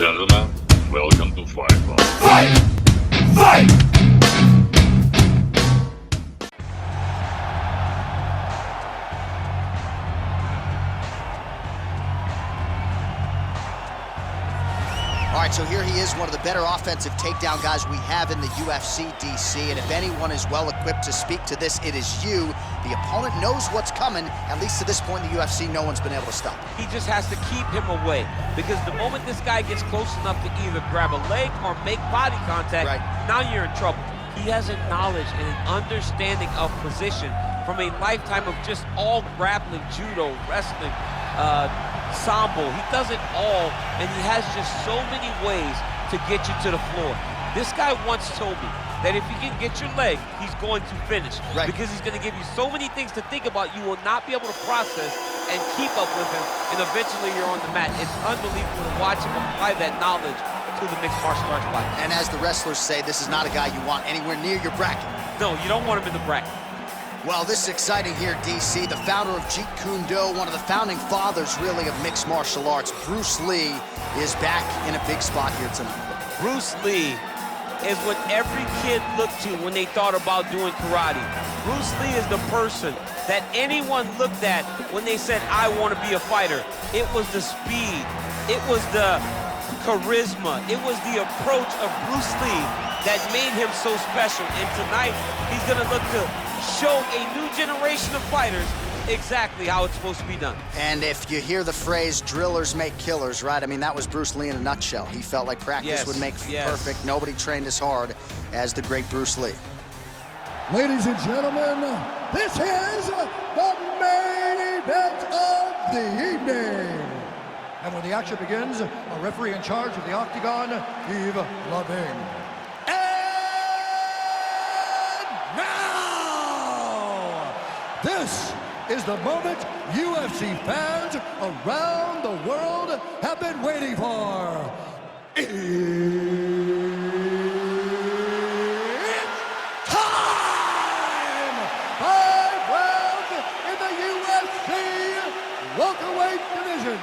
Gentlemen, welcome to Fight Club. Fight! Fight! All right, so here he is, one of the better offensive takedown guys we have in the UFC, DC. And if anyone is well-equipped to speak to this, it is you. The opponent knows what's coming. At least to this point in the UFC, no one's been able to stop him. He just has to keep him away, because the moment this guy gets close enough to either grab a leg or make body contact, now you're in trouble. He has a knowledge and an understanding of position from a lifetime of just all grappling, judo, wrestling, sambo. He does it all, and he has just so many ways to get you to the floor. This guy once told me that if you can get your leg, he's going to finish. Because he's going to give you so many things to think about, you will not be able to process and keep up with him, and eventually you're on the mat. It's unbelievable to watch him apply that knowledge to the mixed martial arts fight. And as the wrestlers say, this is not a guy you want anywhere near your bracket. No, you don't want him in the bracket. Well, this is exciting here, DC. The founder of Jeet Kune Do, one of the founding fathers, really, of mixed martial arts, Bruce Lee, is back in a big spot here tonight. Bruce Lee is what every kid looked to when they thought about doing karate. Bruce Lee is the person that anyone looked at when they said, I want to be a fighter. It was the speed. It was the charisma. It was the approach of Bruce Lee that made him so special. And tonight, he's going to look to show a new generation of fighters exactly how it's supposed to be done. And if you hear the phrase, drillers make killers, right? I mean, that was Bruce Lee in a nutshell. He felt like practice would make perfect. Nobody trained as hard as the great Bruce Lee. Ladies and gentlemen, this is the main event of the evening. And when the action begins, a referee in charge of the Octagon, Yves Lavigne. This is the moment UFC fans around the world have been waiting for. It's time! 5 rounds in the UFC welterweight division.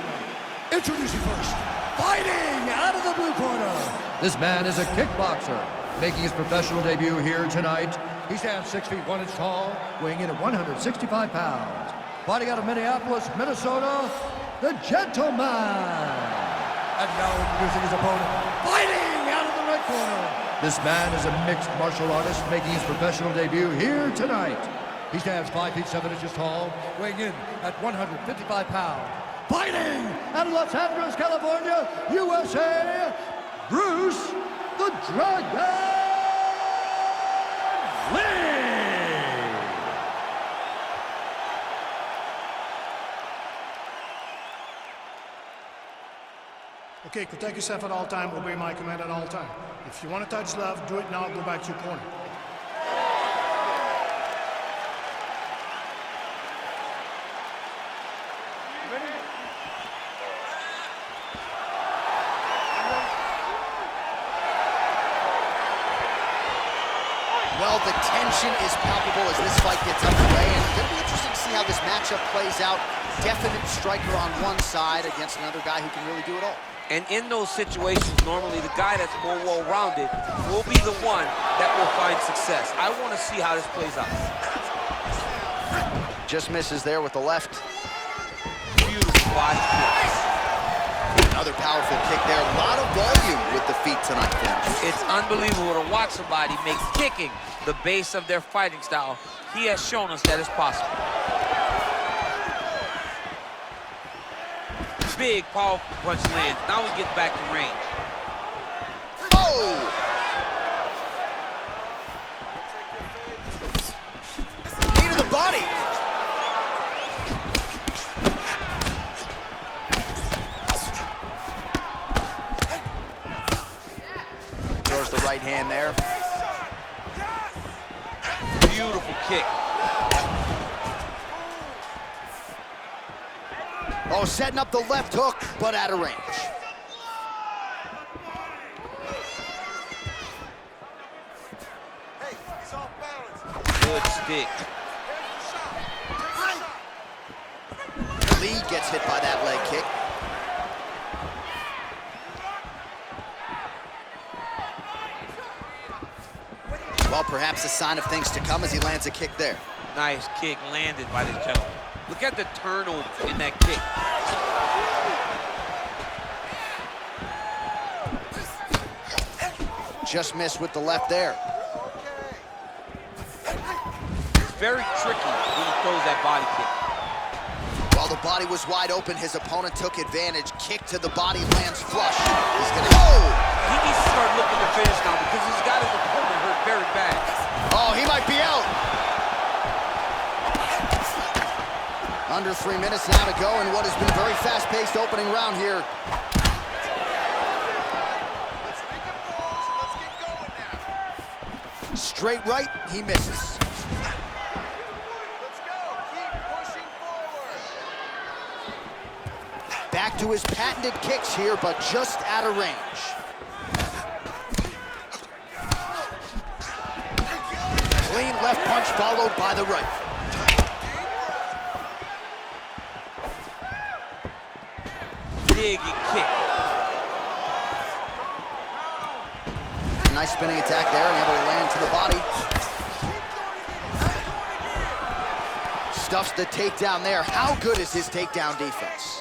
Introducing first, fighting out of the blue corner. This man is a kickboxer, making his professional debut here tonight. He stands 6 feet 1 inch tall, weighing in at 165 pounds. Fighting out of Minneapolis, Minnesota, the Gentleman. And now introducing his opponent, fighting out of the red corner. This man is a mixed martial artist, making his professional debut here tonight. He stands 5 feet 7 inches tall, weighing in at 155 pounds. Fighting out of Los Angeles, California, USA, Bruce the Dragon Lee! Okay, protect yourself at all time, obey my command at all time. If you want to touch love, do it now, go back to your corner. Well, the tension is palpable as this fight gets underway, and it's going to be interesting to see how this matchup plays out. Definite striker on one side against another guy who can really do it all. And in those situations, normally the guy that's more well-rounded will be the one that will find success. I want to see how this plays out. Just misses there with the left. Beautiful body kick. Another powerful kick there. A lot of volume with the feet tonight. It's unbelievable to watch somebody make kicking the base of their fighting style. He has shown us that it's possible. Big, powerful punch lands. Now we get back in range. Oh! Knee to the body. Throws the right hand there. Beautiful kick. Oh, setting up the left hook, but out of range. Good stick. Lee gets hit by that leg kick. Well, perhaps a sign of things to come as he lands a kick there. Nice kick landed by this gentleman. Look at the turnover in that kick. Just missed with the left there. It's very tricky when he throws that body kick. While the body was wide open, his opponent took advantage. Kick to the body, lands flush. He's gonna go. He needs to start looking to finish now because he's got his opponent hurt very bad. Oh, he might be out. Under 3 minutes now to go in what has been a very fast-paced opening round here. Straight right, he misses. Back to his patented kicks here, but just out of range. Clean left punch followed by the right. Big kick. Nice spinning attack there and able to land to the body. Stuffs the takedown there. How good is his takedown defense?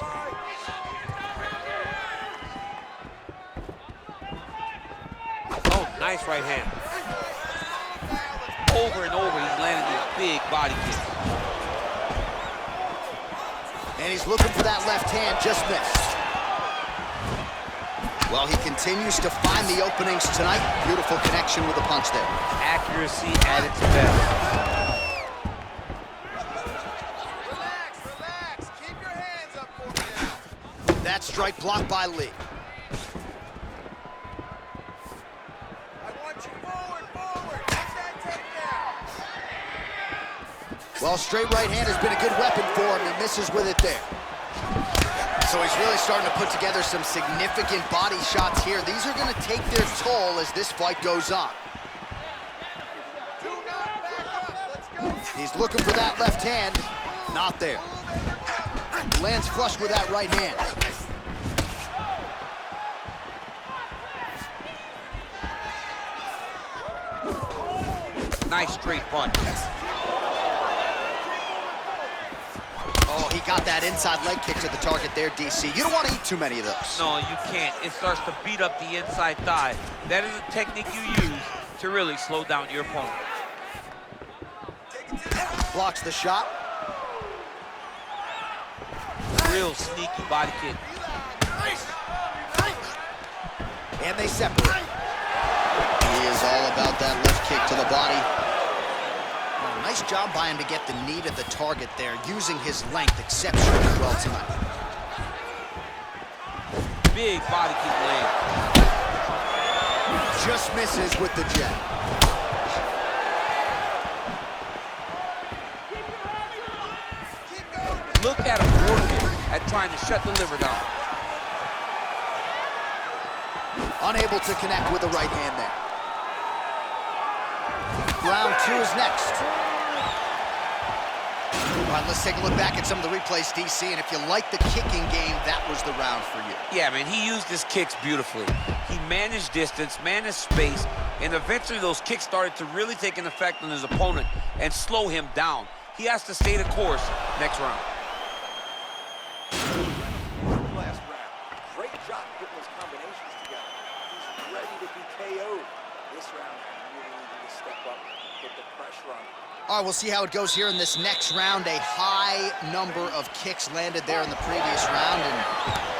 Oh, nice right hand. Over and over, he's landing these big body kicks. And he's looking for that left hand, just missed. Well, he continues to find the openings tonight. Beautiful connection with the punch there. Accuracy at its best. Relax. Keep your hands up for me. That strike blocked by Lee. I want you forward. Take that takedown. Well, straight right hand has been a good weapon for him. He misses with it there. So he's really starting to put together some significant body shots here. These are going to take their toll as this fight goes on. Do not back up. Let's go. He's looking for that left hand. Not there. Lands flush with that right hand. Nice straight punch. Oh, he got that inside leg kick to the target there, DC. You don't want to eat too many of those. No, you can't. It starts to beat up the inside thigh. That is a technique you use to really slow down your opponent. Blocks the shot. Real sneaky body kick. And they separate. He is all about that left kick to the body. Oh, nice job by him to get the knee to the target there, using his length exceptionally well tonight. Big body kick land. Just misses with the jab. Look at him working at trying to shut the liver down. Unable to connect with the right hand there. Round two is next. All right, let's take a look back at some of the replays, DC, and if you like the kicking game, that was the round for you. Yeah, man, he used his kicks beautifully. He managed distance, managed space, and eventually those kicks started to really take an effect on his opponent and slow him down. He has to stay the course next round. Last round. Great job putting those combinations together. He's ready to be KO'd. This round, you really need to step up, put the pressure on him. All right, we'll see how it goes here in this next round. A high number of kicks landed there in the previous round, and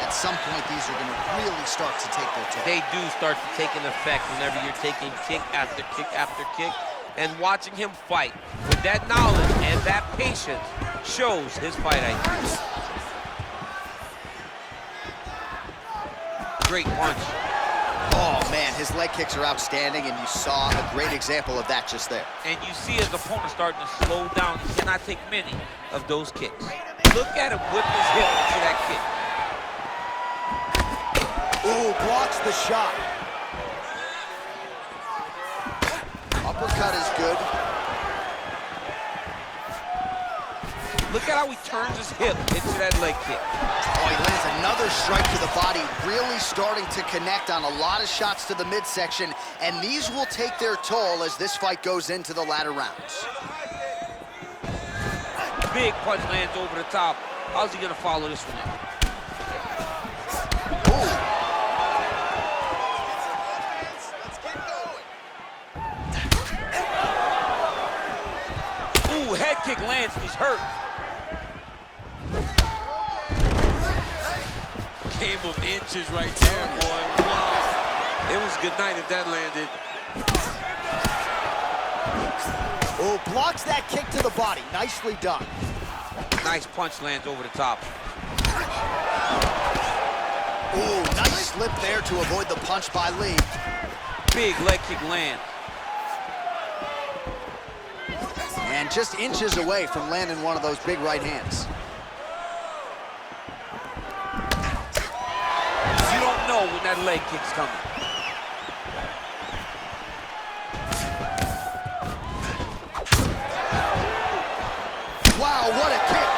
at some point, these are going to really start to take their toll. They do start to take an effect whenever you're taking kick after kick after kick, and watching him fight with that knowledge and that patience shows his fight IQ. Great punch. Oh, man, his leg kicks are outstanding, and you saw a great example of that just there. And you see his opponent starting to slow down. He cannot take many of those kicks. Look at him whip his hip into that kick. Ooh, blocks the shot. Uppercut is good. Look at how he turns his hip into that leg kick. Oh, he lands another strike to the body, really starting to connect on a lot of shots to the midsection, and these will take their toll as this fight goes into the latter rounds. Big punch lands over the top. How's he gonna follow this one up? Ooh, head kick lands, he's hurt. Game of inches right there, boy. Wow. It was good night if that landed. Oh, blocks that kick to the body. Nicely done. Nice punch lands over the top. Oh, nice slip there to avoid the punch by Lee. Big leg kick land. And just inches away from landing one of those big right hands. You don't know when that leg kick's coming. Wow, what a kick!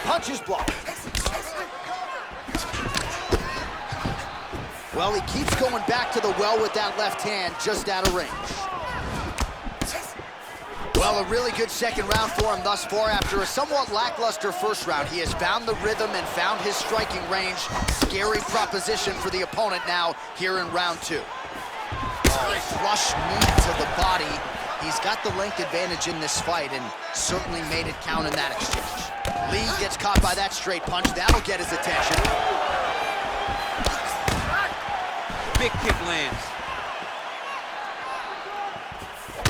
Punches blocked. Well, he keeps going back to the well with that left hand, just out of range. Well, a really good second round for him thus far. After a somewhat lackluster first round, he has found the rhythm and found his striking range. Scary proposition for the opponent now here in round two. Flush knee to the body. He's got the length advantage in this fight and certainly made it count in that exchange. Lee gets caught by that straight punch. That'll get his attention. Big kick lands.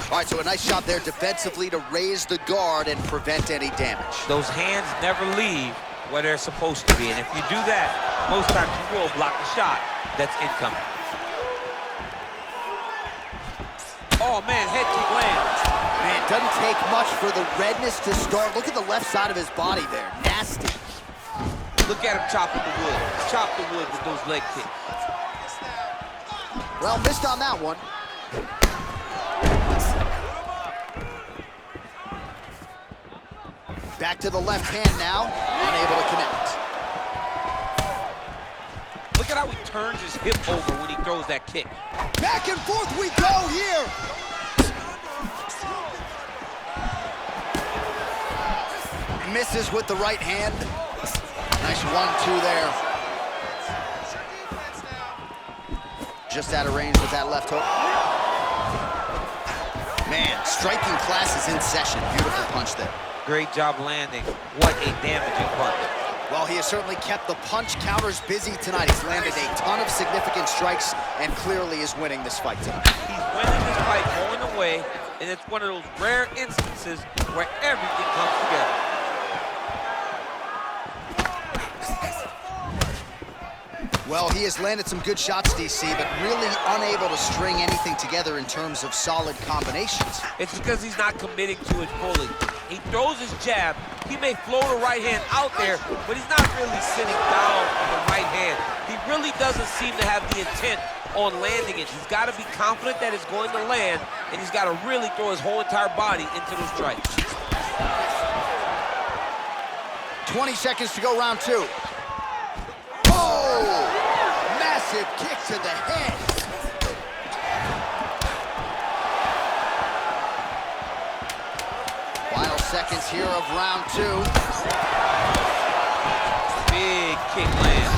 All right, so a nice shot there defensively to raise the guard and prevent any damage. Those hands never leave where they're supposed to be, and if you do that, most times you will block the shot that's incoming. Oh man, head kick lands. Man, it doesn't take much for the redness to start. Look at the left side of his body there, nasty. Look at him chopping the wood. Chop the wood with those leg kicks. Well, missed on that one. Back to the left hand now, unable to connect. Look at how he turns his hip over when he throws that kick. Back and forth we go here. Misses with the right hand. Nice 1-2 there. Just out of range with that left hook. Man, striking class is in session. Beautiful punch there. Great job landing. What a damaging punch. Well, he has certainly kept the punch counters busy tonight. He's landed a ton of significant strikes and clearly is winning this fight tonight. He's winning this fight going away, and it's one of those rare instances where everything comes together. Well, he has landed some good shots, DC, but really unable to string anything together in terms of solid combinations. It's because he's not committing to it fully. He throws his jab. He may float a right hand out there, but he's not really sitting down on the right hand. He really doesn't seem to have the intent on landing it. He's got to be confident that it's going to land, and he's got to really throw his whole entire body into those strikes. 20 seconds to go, round two. Oh! Massive kick to the head. Final seconds here of round two. Big kick land.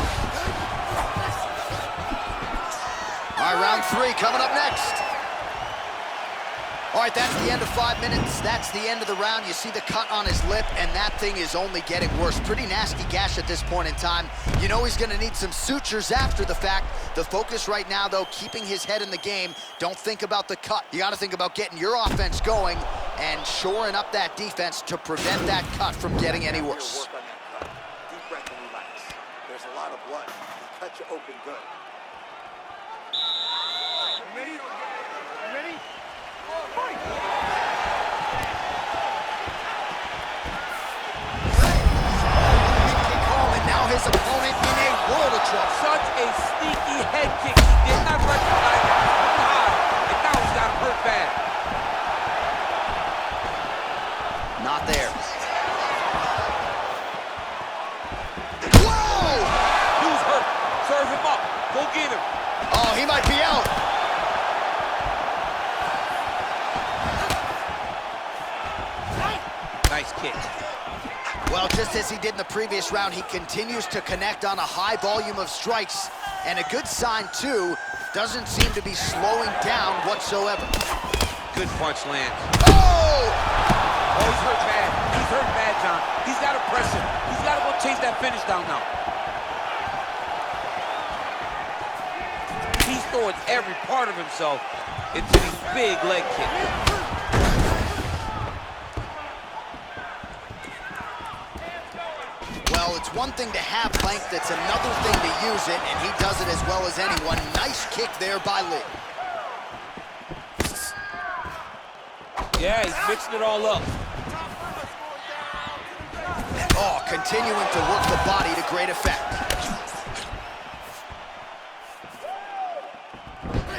All right, round three coming up next. All right, that's the end of 5 minutes. That's the end of the round. You see the cut on his lip, and that thing is only getting worse. Pretty nasty gash at this point in time. You know he's gonna need some sutures after the fact. The focus right now, though, keeping his head in the game. Don't think about the cut. You gotta think about getting your offense going and shoring up that defense to prevent that cut from getting any worse. Work on that cut. Deep breath and relax. There's a lot of blood. Cut you open good. Ready? Ready? Fight! Big kick home, and now his opponent in a world of trouble. Such a there. Whoa! Dude's hurt. Serve him up. Go get him. Oh, he might be out. Nice kick. Well, just as he did in the previous round, he continues to connect on a high volume of strikes. And a good sign, too, doesn't seem to be slowing down whatsoever. Good punch lands. Oh! Oh, he's hurt bad. He's hurt bad, John. He's got to press him. He's got to go chase that finish down now. He's throwing every part of himself into these big leg kicks. Well, it's one thing to have length, it's another thing to use it, and he does it as well as anyone. Nice kick there by Lee. Yeah, he's mixing it all up. Oh, continuing to work the body to great effect.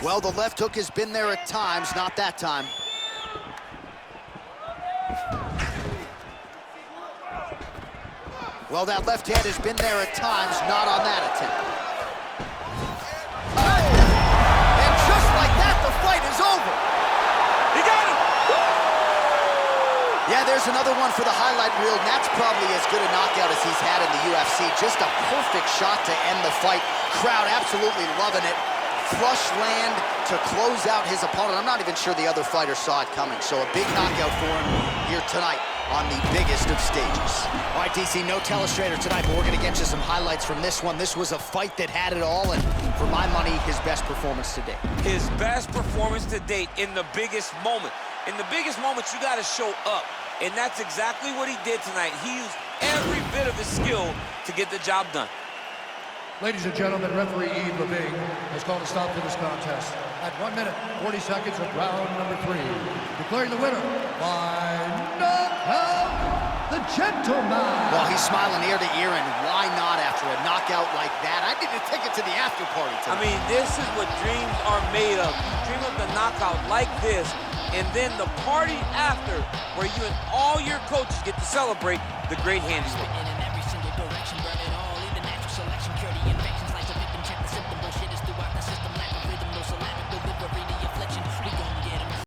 Well, the left hook has been there at times, not that time. Well, that left hand has been there at times, not on that attempt. Oh! And just like that, the fight is over. He got him! Yeah, there's another one for the highlight reel, and that's probably as good a knockout as he's had in the UFC. Just a perfect shot to end the fight. Crowd absolutely loving it. Flush land to close out his opponent. I'm not even sure the other fighter saw it coming, so a big knockout for him here tonight on the biggest of stages. All right, DC, no telestrator tonight, but we're going to get you some highlights from this one. This was a fight that had it all, and for my money, his best performance to date. His best performance to date in the biggest moment. In the biggest moments, you got to show up, and that's exactly what he did tonight. He used every bit of his skill to get the job done. Ladies and gentlemen, referee Yves Levine has called a stop to this contest at 1 minute, 40 seconds of round number 3. Declaring the winner by knockout, the gentleman. Well, he's smiling ear to ear, and why not after a knockout like that? I need a ticket to the after party tonight. I mean, this is what dreams are made of. You dream of the knockout like this, and then the party after, where you and all your coaches get to celebrate the great handiwork.